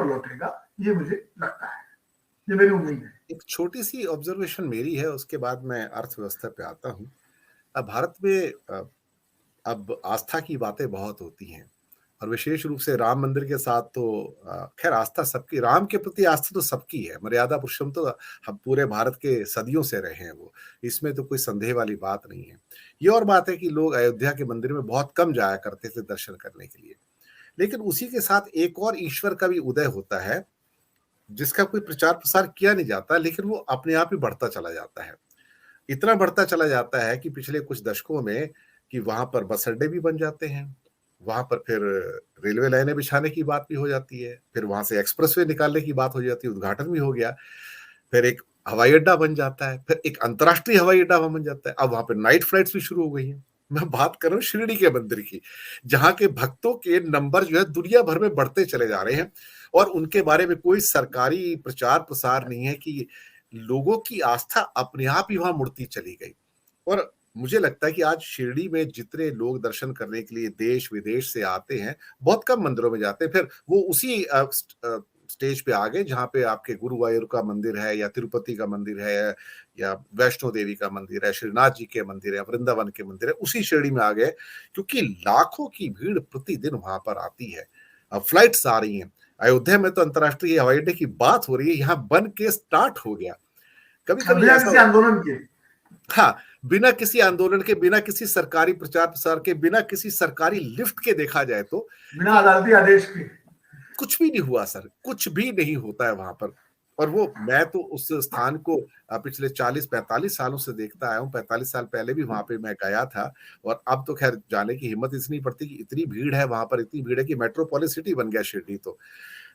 पर लौटेगा, ये मुझे लगता है, ये मेरी उम्मीद है। एक छोटी सी ऑब्जर्वेशन मेरी है, उसके बाद मैं अर्थव्यवस्था पे आता हूँ। अब भारत में अब आस्था की बातें बहुत होती हैं, और विशेष रूप से राम मंदिर के साथ तो खैर आस्था सबकी, राम के प्रति आस्था तो सबकी है, मर्यादा पुरुषोत्तम तो हम पूरे भारत के सदियों से रहे हैं वो, इसमें तो कोई संदेह वाली बात नहीं है। ये और बात है कि लोग अयोध्या के मंदिर में बहुत कम जाया करते थे दर्शन करने के लिए, लेकिन उसी के साथ एक और ईश्वर का भी उदय होता है, जिसका कोई प्रचार प्रसार किया नहीं जाता, लेकिन वो अपने आप ही बढ़ता चला जाता है। इतना बढ़ता चला जाता है कि पिछले कुछ दशकों में कि वहां पर बस अड्डे भी बन जाते हैं, वहां पर फिर रेलवे लाइनें बिछाने की बात भी हो जाती है, फिर वहां से एक्सप्रेसवे निकालने की बात हो जाती है, उद्घाटन भी हो गया, फिर एक हवाई अड्डा बन जाता है, फिर एक अंतर्राष्ट्रीय हवाई अड्डा वहां बन जाता है, अब वहां पर नाइट फ्लाइट्स भी शुरू हो गई हैं। मैं बात कर रहा हूँ शिरडी के मंदिर की, जहां के भक्तों के नंबर जो है दुनिया भर में बढ़ते चले जा रहे हैं, और उनके बारे में कोई सरकारी प्रचार प्रसार नहीं है कि लोगों की आस्था अपने आप ही वहां मुड़ती चली गई। और मुझे लगता है कि आज शिरडी में जितने लोग दर्शन करने के लिए देश विदेश से आते हैं, बहुत कम मंदिरों में जाते हैं, फिर वो उसी स्टेज पे आ गए जहाँ पे आपके गुरुवायूर का मंदिर है, या तिरुपति का मंदिर है, या वैष्णो देवी का मंदिर है, श्रीनाथ जी के मंदिर है, वृंदावन के मंदिर है, उसी शिरडी में आ गए, क्योंकि लाखों की भीड़ प्रतिदिन वहां पर आती है। अब फ्लाइट्स आ रही हैं, अयोध्या में तो अंतर्राष्ट्रीय हवाई अड्डे की बात हो रही है, यहाँ बन के स्टार्ट हो गया। कभी कभी बिना ऐसा किसी आंदोलन के, हाँ, बिना किसी आंदोलन के, बिना किसी सरकारी प्रचार प्रसार के, बिना किसी सरकारी लिफ्ट के देखा जाए तो बिना कि अदालती आदेश के, कुछ भी नहीं हुआ सर, कुछ भी नहीं होता है वहां पर। और वो मैं तो उस स्थान को पिछले 40-45 सालों से देखता आया हूँ, 45 साल पहले भी वहां पे मैं गया था, और अब तो खैर जाने की हिम्मत इसलिए पड़ती कि इतनी भीड़ है वहां पर, इतनी भीड़ है कि मेट्रोपोलिस सिटी बन गया शिरडी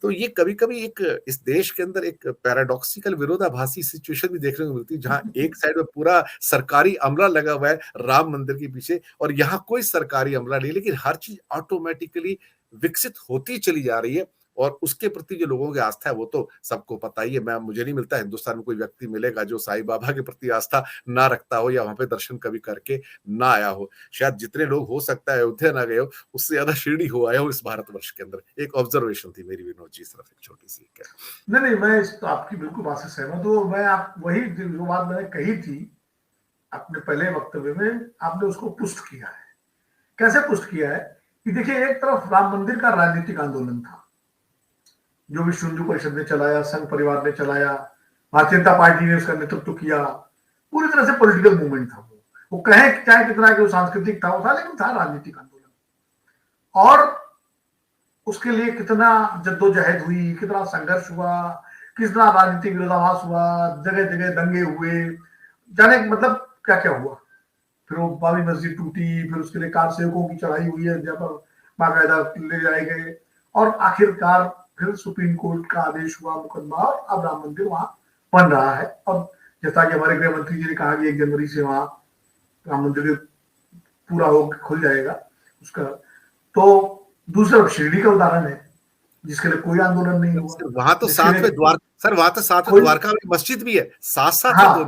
तो ये कभी कभी एक इस देश के अंदर एक पैराडॉक्सिकल विरोधाभासी सिचुएशन भी देखने को मिलती है, जहां एक साइड में पूरा सरकारी अमला लगा हुआ है राम मंदिर के पीछे, और यहाँ कोई सरकारी अमला नहीं, लेकिन हर चीज ऑटोमेटिकली विकसित होती चली जा रही है। और उसके प्रति जो लोगों की आस्था है वो तो सबको पता ही है। मुझे नहीं मिलता हिंदुस्तान में कोई व्यक्ति मिलेगा जो साईं बाबा के प्रति आस्था ना रखता हो, या वहां पे दर्शन कभी करके ना आया हो। शायद जितने लोग हो सकता है अयोध्या ना गए हो, उससे ज्यादा शिरडी हो आए हो इस भारतवर्ष के अंदर। एक ऑब्जर्वेशन थी मेरी विनोद जी तरफ, एक छोटी सी। नहीं, मैं इस तो आपकी बिल्कुल बात से सहमत हूँ। मैं आप वही जो बात मैंने कही थी अपने पहले वक्तव्य में, आपने उसको पुष्ट किया है। कैसे पुष्ट किया है कि देखिए, एक तरफ राम मंदिर का राजनीतिक आंदोलन था, जो विश्व हिंदू परिषद ने चलाया, संघ परिवार ने चलाया, भारतीय जनता पार्टी ने उसका नेतृत्व किया, पूरी तरह से पॉलिटिकल मूवमेंट था वो कहे चाहे कितना कि वो सांस्कृतिक था, वो था, लेकिन था राजनीतिक आंदोलन। और उसके लिए कितना जद्दोजहद हुई, कितना संघर्ष हुआ, कितना राजनीतिक विरोधाभास हुआ, जगह जगह दंगे हुए, जाने मतलब क्या क्या हुआ। फिर वो बाबरी मस्जिद टूटी, फिर उसके लिए कार सेवकों की चढ़ाई हुई है, जहाँ पर बाकायदा ले जाए गए, और आखिरकार फिर सुप्रीम कोर्ट का आदेश हुआ, मुकदमा, और अब राम मंदिर वहां बन रहा है। और जैसा कि हमारे गृह मंत्री जी ने कहा कि 1 जनवरी से वहां राम मंदिर पूरा हो खुल जाएगा उसका। तो दूसरा शिरडी का उदाहरण है, जिसके लिए कोई आंदोलन नहीं हुआ, वहां तो साथ में द्वार सर, वहां तो साथ में द्वारका में मस्जिद भी है, साथ साथ है हाँ,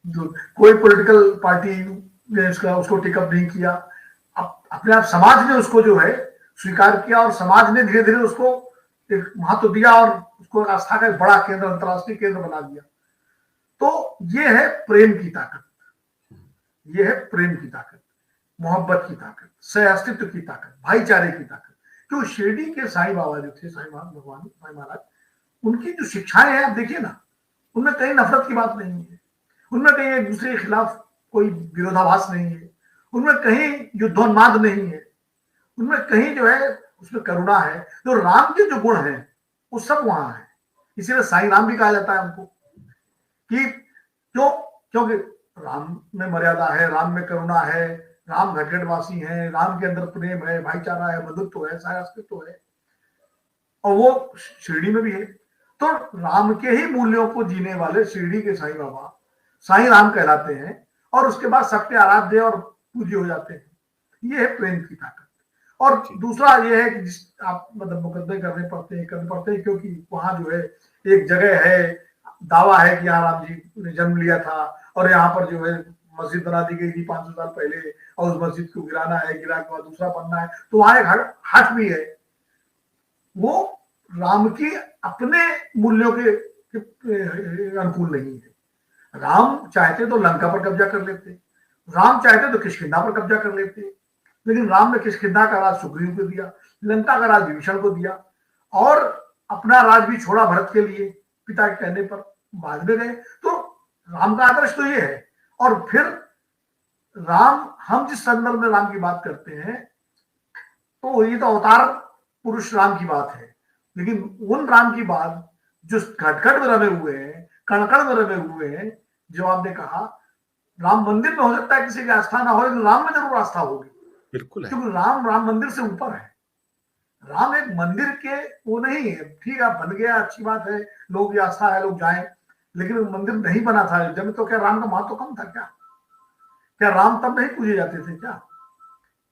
दोनों। कोई पॉलिटिकल पार्टी ने उसको टेकअप नहीं किया। अपने आप समाज ने उसको जो है स्वीकार किया, और समाज ने धीरे धीरे उसको एक महत्व दिया, और उसको आस्था का एक बड़ा केंद्र, अंतर्राष्ट्रीय केंद्र बना दिया। तो ये है प्रेम की ताकत, ये है प्रेम की ताकत, मोहब्बत की ताकत, सह अस्तित्व की ताकत, भाईचारे की ताकत। तो शिरडी के साईं बाबा जो थे, साईं भगवान, साईं महाराज, उनकी जो शिक्षाएं हैं, आप देखिए ना, उनमें कहीं नफरत की बात नहीं है, उनमें कहीं एक दूसरे के खिलाफ कोई विरोधाभास नहीं है, उनमें कहीं युद्धोन्माद नहीं है, उनमें कहीं जो है उसमें करुणा है। जो राम के जो गुण हैं वो सब वहां है। इसीलिए साईं राम भी कहा जाता है उनको, कि क्यों? क्योंकि राम में मर्यादा है, राम में करुणा है, राम घटघटवासी है, राम के अंदर प्रेम है, भाईचारा है, बंधुत्व है, साहस्तित्व है, और वो शिरडी में भी है। तो राम के ही मूल्यों को जीने वाले शिरडी के साईं बाबा साईं राम कहलाते हैं, और उसके बाद सबके आराध्य और पूज्य हो जाते हैं। ये है प्रेम की ताकत। और दूसरा ये है कि आप मतलब मुकदमे करने पड़ते हैं, क्योंकि वहां जो है एक जगह है, दावा है कि यहाँ राम जी ने जन्म लिया था, और यहाँ पर जो है मस्जिद बना दी गई थी 500 साल पहले, और उस मस्जिद को गिराना है, गिरा के बाद दूसरा बनना है। तो वहां एक हट भी है। वो राम की अपने मूल्यों के अनुकूल नहीं है। राम चाहते तो लंका पर कब्जा कर लेते, राम चाहते तो किष्किंधा पर कब्जा कर लेते, लेकिन राम ने किष्किंधा का राज सुग्रीव को दिया, लंका का राज विभीषण को दिया, और अपना राज भी छोड़ा भरत के लिए पिता के कहने पर, बाद में गए। तो राम का आदर्श तो ये है। और फिर राम, हम जिस संदर्भ में राम की बात करते हैं तो ये तो अवतार पुरुष राम की बात है, लेकिन उन राम की बात जो घटघट में रमे हुए हैं, कण कण में रमे हुए हैं, जो आपने कहा राम मंदिर में हो सकता है किसी की आस्था ना हो, लेकिन राम में जरूर आस्था होगी, बिल्कुल है। क्योंकि राम मंदिर से ऊपर है। राम एक मंदिर के वो नहीं है, ठीक है बन गया अच्छी बात है, लोग की आस्था है लोग जाएं, लेकिन मंदिर नहीं बना था अयोध्या में तो क्या राम का महत्व कम था क्या? क्या राम तब नहीं पूजे जाते थे क्या?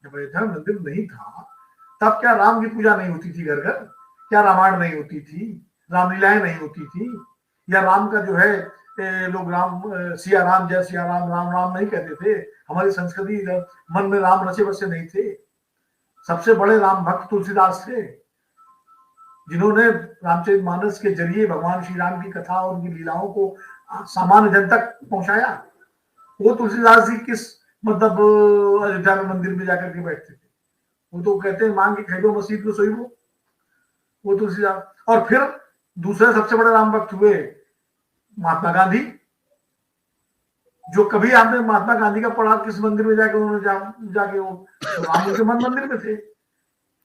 जब अयोध्या में मंदिर नहीं था तब क्या राम की पूजा नहीं होती थी घर घर? क्या रामायण नहीं होती थी, रामलीलाएं नहीं होती थी? या राम का जो है लोग राम सिया राम जय सिया राम राम राम नहीं कहते थे? हमारी संस्कृति मन में राम रचे बसे नहीं थे। सबसे बड़े राम भक्त तुलसीदास थे, जिन्होंने रामचरितमानस के जरिए भगवान श्री राम की कथा और उनकी लीलाओं को सामान्य जन तक पहुंचाया। वो तुलसीदास जी किस मतलब अयोध्या में मंदिर में जाकर के बैठते थे? वो तो कहते हैं मांग के खेलो मसीद को सोई वो तुलसीदास। और फिर दूसरे सबसे बड़े राम भक्त हुए महात्मा गांधी, जो कभी आपने महात्मा गांधी का पढ़ा किस मंदिर में जाके उन्होंने जाके वो तो राम उनके मन मंदिर में थे,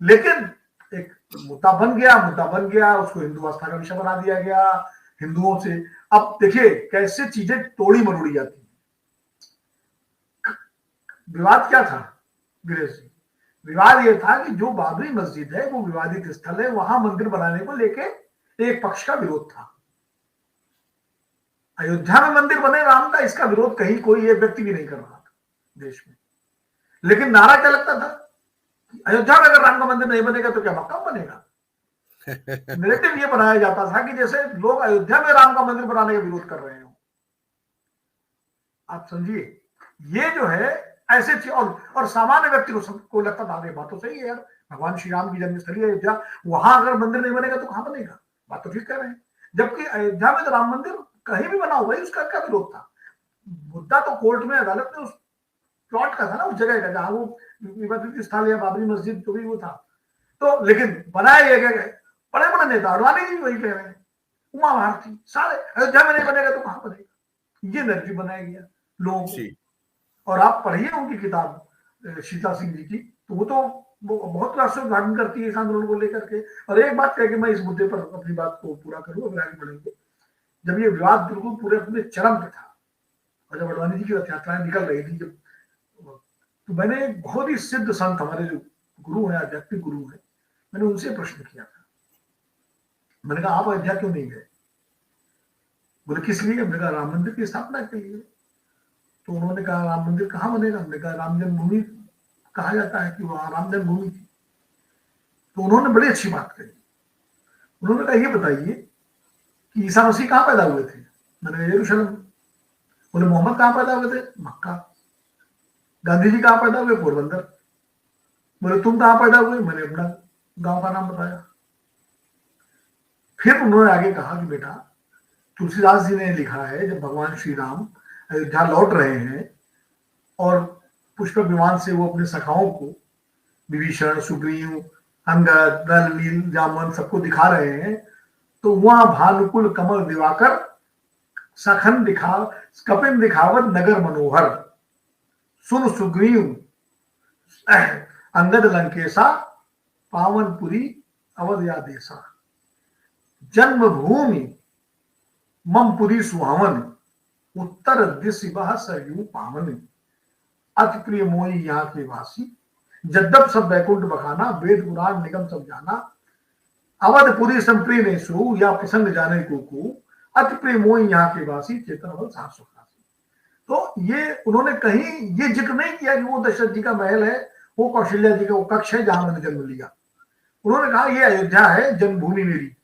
लेकिन एक मुद्दा बन गया, उसको हिंदू आस्था का विषय बना दिया गया हिंदुओं से। अब देखिए कैसे चीजें तोड़ी मरोड़ी जाती हैं। विवाद क्या था गिरीश जी? विवाद यह था कि जो बाबरी मस्जिद है वो विवादित स्थल है, वहां मंदिर बनाने को लेके एक पक्ष का विरोध था। अयोध्या में मंदिर बने राम का, इसका विरोध कहीं कोई एक व्यक्ति भी नहीं कर रहा था देश में, लेकिन नारा क्या लगता था? अयोध्या में अगर राम का मंदिर नहीं बनेगा तो क्या मक्का बनेगा? नैरेटिव ये बनाया जाता था कि जैसे लोग अयोध्या में राम का मंदिर बनाने का विरोध कर रहे हो। आप समझिए, ये जो है ऐसे थी। और सामान्य व्यक्ति को लगता था बात तो सही है यार, भगवान श्री राम की जन्मस्थली अयोध्या, वहां अगर मंदिर नहीं बनेगा तो कहां बनेगा? बात तो ठीक कह रहे हैं। जबकि अयोध्या में तो राम मंदिर कहीं भी बना हुआ है, उसका क्या विरोध था? मुद्दा तो कोर्ट में अदालत में उस प्लॉट का था ना, उस जगह का जहां वो विवादित स्थल या बाबरी मस्जिद जो भी वो था। तो लेकिन बनाया गया, बड़े बड़े नेता अडवाणी जी वही कह रहे हैं, उमा भारती सारे अयोध्या में नहीं बनेगा तो कहां बनेगा, ये नैरेटिव बनाया गया लोगों को। और आप पढ़िए उनकी किताब सीता सिंह जी की, तो वो तो बहुत राष्ट्र उद्घाटन करती है इस आंदोलन को लेकर के। और एक बात कह के मैं इस मुद्दे पर अपनी बात को पूरा करूँ, अगर आगे बढ़ेंगे। जब ये विवाद बिल्कुल पूरे अपने चरम पे था और जब अडवाणी जी की रथ यात्राएं निकल रही थी, जब तो मैंने बहुत ही सिद्ध संत, हमारे जो गुरु हैं, आध्यात्मिक गुरु हैं, मैंने उनसे प्रश्न किया था। मैंने कहा आप अयोध्या क्यों नहीं गए? बोले किस लिए? हमने कहा राम मंदिर की स्थापना के लिए। तो उन्होंने कहा राम मंदिर कहाँ बनेगा? हमने कहा राम जन्मभूमि कहा जाता है कि वहां राम जन्मभूमि थी। तो उन्होंने बड़ी अच्छी बात कही। उन्होंने कहा ये बताइए कि ईसा मसीह कहाँ पैदा हुए थे? मैंने यरूशलेम। बोले मोहम्मद कहाँ पैदा हुए थे? मक्का। गांधी जी कहाँ पैदा हुए? पोरबंदर। बोले तुम कहाँ पैदा हुए? मैंने अपना गांव का नाम बताया। फिर उन्होंने आगे कहा कि बेटा तुलसीदास जी ने लिखा है, जब भगवान श्री राम अयोध्या लौट रहे हैं और पुष्पक विमान से वो अपने सखाओं को, विभीषण, सुग्रीव, अंगद, नल, नील, जामवन सबको दिखा रहे हैं, तो वहां भानुकुल कमल दिवाकर सखन कपिन दिखावत नगर मनोहर, सुन सुग्रीव अंगद लंकेशा, पावनपुरी अवध देशा, जन्मभूमि ममपुरी सुहावन, उत्तर दिश बह सरयू पावन, अति प्रिय मोई यहाँ के वासी, जद्दप सब बैकुंठ बखाना, वेद पुराण निगम सब जाना, अवधपुरी संप्रिय ने सो या प्रसंग जाने को, अति प्रिय मोई यहाँ के वासी, चेतन बल साफ सुखासी। तो ये उन्होंने कहीं ये जिक्र नहीं किया कि वो दशरथ जी का महल है, वो कौशल्या जी का वो कक्ष है जहां मैंने जन्म लिया। उन्होंने कहा ये अयोध्या है, जन्मभूमि मेरी,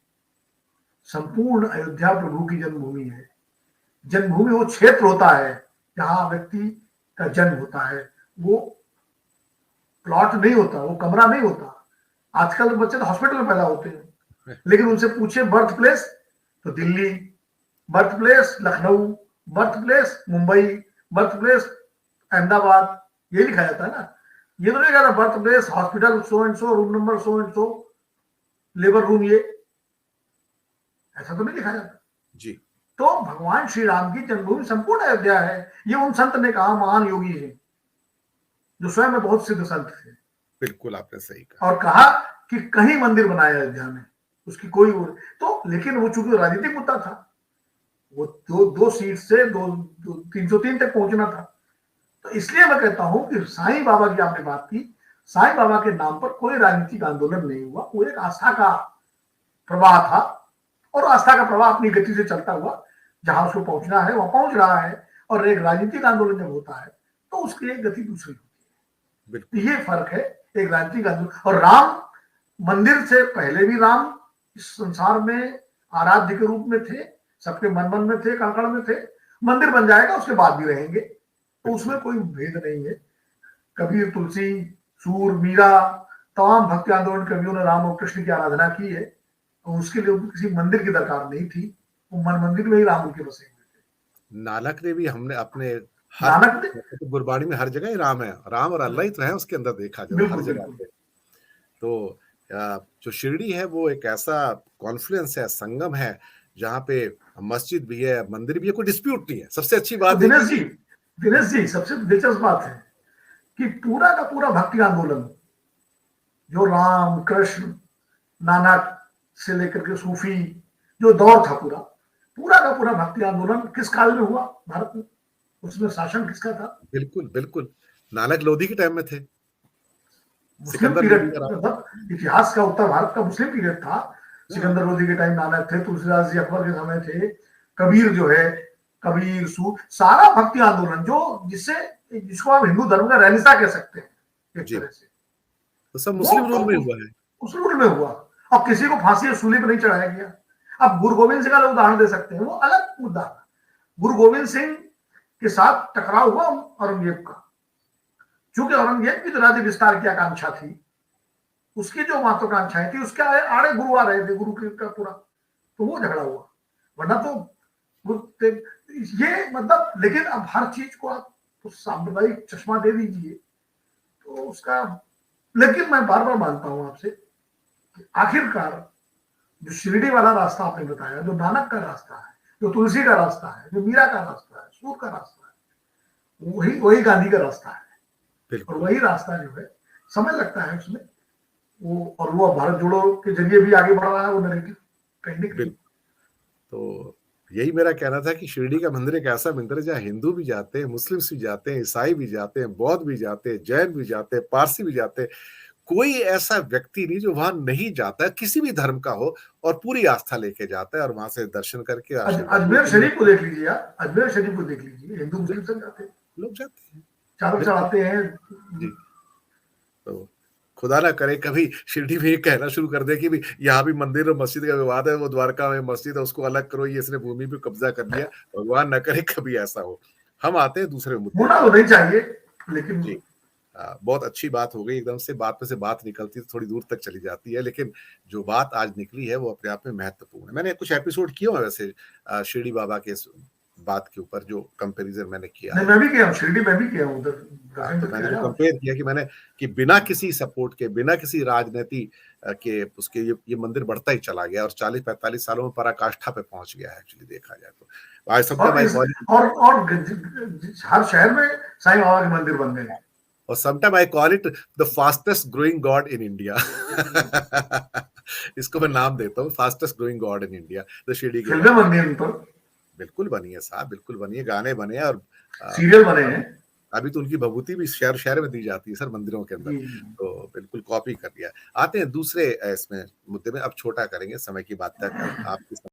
संपूर्ण अयोध्या प्रभु की जन्मभूमि है। जन्मभूमि वो क्षेत्र होता है जहां व्यक्ति का जन्म होता है, वो प्लॉट नहीं होता, वो कमरा नहीं होता। आजकल बच्चे तो हॉस्पिटल में पैदा होते हैं, लेकिन उनसे पूछे बर्थ प्लेस तो Delhi, birth place Lucknow, birth place Mumbai, birth place Ahmedabad, ये लिखा जाता है ना। ये तो नहीं कह रहा birth place hospital so and so, room number so and so, labour room, ये ऐसा तो नहीं लिखा जाता। जी। तो भगवान श्री राम की जन्मभूमि संपूर्ण अयोध्या है। ये उन संत ने कहा, महान योगी है जो स्वयं में बहुत सिद्ध संत थे। बिल्कुल आपने सही कहा। और कहा कि कहीं मंदिर बनाया अयोध्या में, उसकी कोई तो, लेकिन वो चूंकि राजनीतिक मुद्दा था, वो दो सीट से 303 तक पहुंचना था, तो इसलिए मैं कहता हूं कि साईं बाबा की आपने बात की, साईं बाबा के नाम पर कोई राजनीतिक आंदोलन नहीं हुआ, वो एक आस्था का प्रवाह था, और आस्था का प्रवाह अपनी गति से चलता हुआ जहां उसको पहुंचना है वहां पहुंच रहा है। और एक राजनीतिक आंदोलन जब होता है तो उसकी एक गति दूसरी होती है। तो ये फर्क है, एक राजनीतिक आंदोलन और राम मंदिर से पहले भी राम इस संसार में आराध्य के रूप में थे, सबके मन मन में थे, कण में थे। मंदिर बन जाएगा उसके बाद भी रहेंगे, तो उसमें कोई भेद नहीं है। कबीर, तुलसी, सूर, मीरा, तमाम भक्ति आंदोलन कवियों ने राम और कृष्ण की आराधना की है, तो उसके लिए किसी मंदिर की दरकार नहीं थी, वो मन मंदिर में ही राम के बसे हुए थे। नानक ने भी, हमने अपने नानक ने तो गुरबाणी में हर जगह ही राम है, राम और अल्लाह ही तो है उसके अंदर, देखा जाए हर जगह पे। तो जो शिरडी है वो एक ऐसा कॉन्फ्लुएंस है, संगम है, जहाँ पे मस्जिद भी है, मंदिर भी है, कोई डिस्प्यूट नहीं है। सबसे अच्छी बात है दिनेश जी सबसे दिलचस्प बात है कि पूरा का पूरा भक्ति आंदोलन जो राम, कृष्ण, नानक से लेकर के सूफी जो दौर था, पूरा का पूरा भक्ति आंदोलन किस काल में हुआ भारत में? उसमें शासन किसका था? बिल्कुल बिल्कुल, नानक लोधी के टाइम में थे। मुस्लिम पीरियड, मतलब इतिहास का उत्तर भारत का मुस्लिम पीरियड था। सिकंदर लोधी के टाइम नानक थे, तुलसीदास जी अकबर के समय थे, कबीर जो है, कबीर, सारा भक्ति आंदोलन जो जिसको आप हिंदू धर्म का रहनिसा कह सकते हैं एक तरह से, तो सब मुस्लिम रूल में हुआ है। उस रूल में हुआ, और किसी को फांसी या सूली पर नहीं चढ़ाया गया। अब गुरु गोविंद सिंह का उदाहरण दे सकते हैं, वो अलग मुद्दा था। गुरु गोविंद सिंह के साथ टकराव हुआ औरंगजेब का, चूंकि औरंगजेब की राज्य विस्तार की आकांक्षा थी, उसकी जो महत्वाकांक्षाएं थी, उसके आड़े गुरु आ रहे थे, गुरु का पूरा, तो वो झगड़ा हुआ। वरना तो ये मतलब, लेकिन अब हर चीज को आप तो सांप्रदायिक चश्मा दे दीजिए तो उसका, लेकिन मैं बार बार मानता हूं आपसे कि आखिरकार जो शिरडी वाला रास्ता आपने बताया, जो नानक का रास्ता है, जो तुलसी का रास्ता है, जो मीरा का रास्ता है, सूर का रास्ता है, वही गांधी का रास्ता है। और वही रास्ता जो है, समय लगता है उसमें, वो और वो भारत जोड़ो के जरिए भी आगे बढ़ रहा है वो नैरेटिव कहने के लिए। तो यही मेरा कहना था कि शिरडी का मंदिर एक ऐसा मंदिर है जहाँ हिंदू भी जाते हैं, मुस्लिम्स भी जाते हैं, ईसाई भी जाते हैं, बौद्ध भी जाते हैं, जैन भी जाते हैं, पारसी भी जाते हैं। कोई ऐसा व्यक्ति नहीं जो वहां नहीं जाता है, किसी भी धर्म का हो, और पूरी आस्था लेके जाता है और वहां से दर्शन करके अजमेर शरीफ को देख लीजिए आप, अजमेर शरीफ को देख लीजिए, हिंदू मुस्लिम सब जाते हैं, लोग जाते हैं, चादर चढ़ाते हैं जी। तो खुदा ना करे कभी शिरडी में ये कहना शुरू कर दे कि भी यहाँ भी मंदिर और मस्जिद का विवाद है, वो द्वारका में मस्जिद है, उसको अलग करो, ये इसने भूमि पे कब्जा कर लिया। भगवान ना करे कभी ऐसा हो। हम आते हैं दूसरे मुद्दे, होना तो नहीं चाहिए, लेकिन जी बहुत अच्छी बात हो गई, एकदम से बात में से बात निकलती है थोड़ी दूर तक चली जाती है, लेकिन जो बात आज निकली है वो अपने आप में महत्वपूर्ण है। मैंने कुछ एपिसोड किए हैं वैसे शिरडी बाबा के बात के ऊपर, जो कंपैरिजन मैंने किया, मैं भी किया हूँ, शिरडी में भी किया हूँ उधर। तो मैंने जो कंपेयर किया कि मैंने कि बिना किसी सपोर्ट के, बिना किसी राजनीति के, उसके ये मंदिर बढ़ता ही चला गया और 40-45 सालों में पराकाष्ठा पे पहुंच गया है एक्चुअली देखा जाए तो। आज और हर शहर में साईं बाबा के मंदिर बन गए, और sometime I call it the fastest growing God in India. इसको मैं नाम देता हूँ, fastest growing God in India, the Shirdi के। फिल्में बनी है उन पर, बिल्कुल बनी है साहब, बिल्कुल बनी है, गाने बने हैं और सीरियल बने हैं। अभी तो उनकी भभूति भी शहर शहर में दी जाती है सर, मंदिरों के अंदर, तो बिल्कुल कॉपी कर लिया। आते हैं दूसरे इसमें मुद्दे में, अब छोटा करेंगे समय की बात तक आपकी